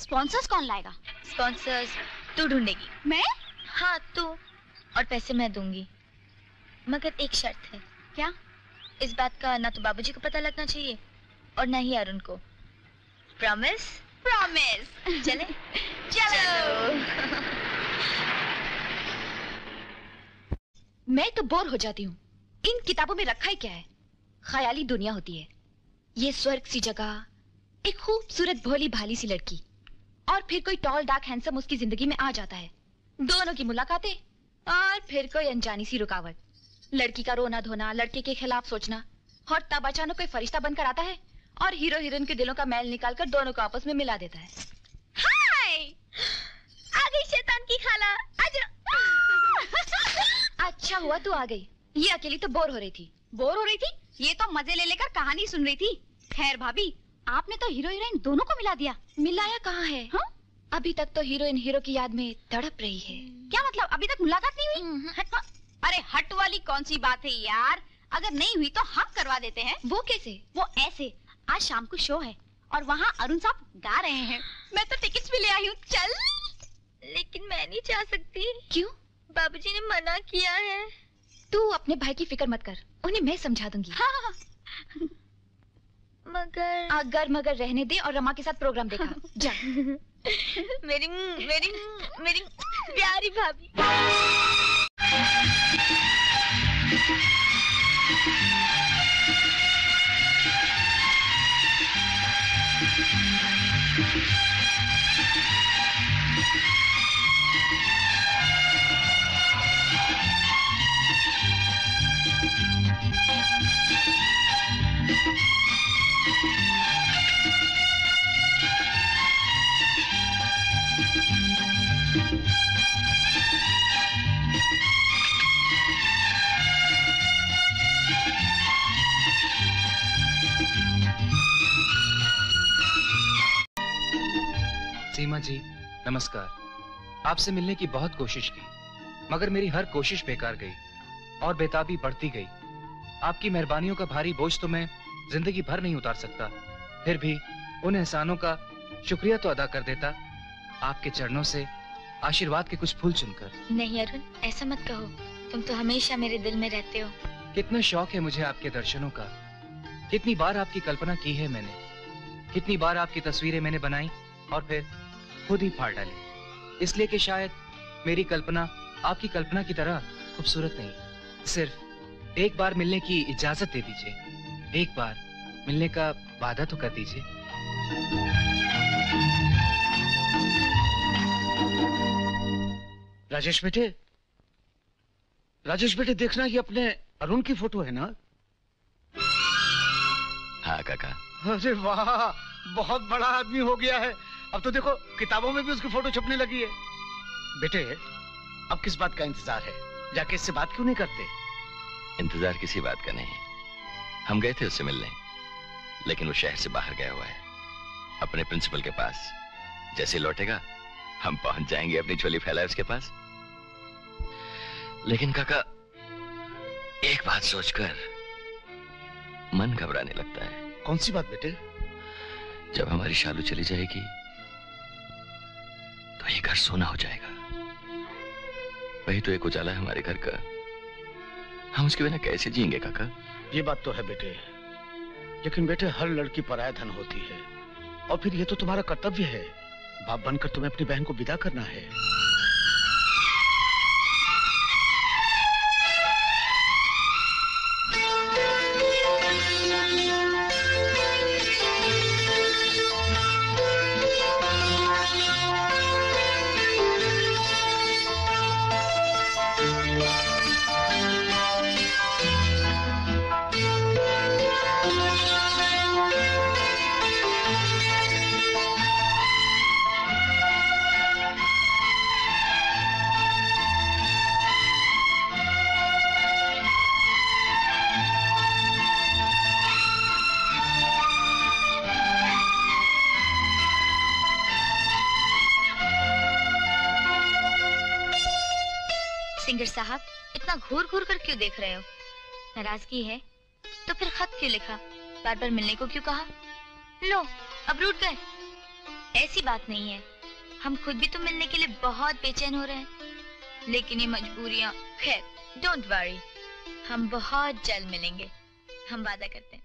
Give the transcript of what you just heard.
Sponsors कौन लाएगा? Sponsors तू ढूंढेगी। मैं? हाँ तू, और पैसे मैं दूंगी, मगर एक शर्त है। क्या? इस बात का ना तो बाबूजी को पता लगना चाहिए और ना ही अरुण को। प्रॉमिस? प्रॉमिस। चले? चलो। मैं तो बोर हो जाती हूँ। इन किताबों में रखा ही क्या है? ख्याली दुनिया होती है। ये स्वर्ग सी जगह, एक खूबसूरत भोली भाली सी लड़की, और फिर कोई टॉल डार्क हैंडसम उसकी जिंदगी में आ जाता है। दोनों की मुलाकातें, और फिर कोई अनजानी सी रुकावट। लड़की का रोना धोना, लड़के के खिलाफ सोचना, और तब अचानक कोई फरिश्ता बनकर आता है और हीरो हीरोइन के दिलों का मैल निकालकर दोनों को आपस में मिला देता है। हाय! आ गई शैतान की खाला। आजा। अच्छा हुआ तू आ गई। ये अकेली तो बोर हो रही थी। बोर हो रही थी? ये तो मजे ले लेकर कहानी सुन रही थी। खैर भाभी, आपने तो हीरो हीरोइन दोनों को मिला दिया। मिलाया कहाँ है? हाँ? अभी तक तो हीरोइन हीरो की याद में तड़प रही है। क्या मतलब? अभी तक मुलाकात नहीं हुई? हट। अरे हट वाली कौन सी बात है यार, अगर नहीं हुई तो हम करवा देते हैं। वो कैसे? वो ऐसे, आज शाम को शो है और वहाँ अरुण साहब गा रहे हैं। मैं तो टिकट्स भी ले आई हूँ। चल। लेकिन मैं नहीं जा सकती। क्यों? बाबूजी ने मना किया है। तू अपने भाई की फिक्र मत कर, उन्हें मैं समझा दूंगी। हाँ। मगर अगर मगर रहने दे और रमा के साथ प्रोग्राम देखा। जा। मेरी मेरी मेरी प्यारी भाभी। सीमा जी नमस्कार। आपसे मिलने की बहुत कोशिश की, मगर मेरी हर कोशिश बेकार गई और बेताबी बढ़ती गई। आपकी मेहरबानियों का भारी बोझ तो मैं जिंदगी भर नहीं उतार सकता, फिर भी उन एहसानों का शुक्रिया तो अदा कर देता, आपके चरणों से आशीर्वाद के कुछ फूल चुनकर। नहीं अरुण, ऐसा मत कहो, तुम तो हमेशा मेरे दिल में रहते हो। कितना शौक है मुझे आपके दर्शनों का। कितनी बार आपकी कल्पना की है मैंने, कितनी बार आपकी तस्वीरें मैंने बनाई और फिर खुद ही फाड़ डाली, इसलिए कि शायद मेरी कल्पना आपकी कल्पना की तरह खूबसूरत नहीं। सिर्फ एक बार मिलने की इजाजत दे दीजिए, एक बार मिलने का वादा तो कर दीजिए। राजेश बेटे, राजेश बेटे देखना, ये अपने अरुण की फोटो है ना? हाँ काका। अरे वाह, बहुत बड़ा आदमी हो गया है। अब तो देखो किताबों में भी उसकी फोटो छपने लगी है। बेटे अब किस बात का इंतजार है? जाके इससे बात क्यों नहीं करते? इंतजार किसी बात का नहीं। हम गए थे उससे मिलने, लेकिन वो शहर से बाहर गया हुआ है, अपने प्रिंसिपल के पास। जैसे लौटेगा हम पहुंच जाएंगे अपनी झोली फैलाए उसके पास। लेकिन काका एक बात सोचकर मन घबराने लगता है। कौन सी बात बेटे? जब हमारी शालू चली जाएगी तो ये घर सोना हो जाएगा। वही तो एक उजाला है हमारे घर का, हम उसके बिना कैसे जिएंगे काका? ये बात तो है बेटे, लेकिन बेटे हर लड़की पराया धन होती है, और फिर ये तो तुम्हारा कर्तव्य है। बाप बनकर तुम्हें अपनी बहन को विदा करना है। सिंगर साहब, इतना घूर घूर कर क्यों देख रहे हो? नाराजगी है तो फिर खत क्यों लिखा? बार बार मिलने को क्यों कहा? लो अब रूठ गए। ऐसी बात नहीं है, हम खुद भी तो मिलने के लिए बहुत बेचैन हो रहे हैं, लेकिन ये मजबूरियां, खैर डोंट वरी, हम बहुत जल्द मिलेंगे, हम वादा करते हैं।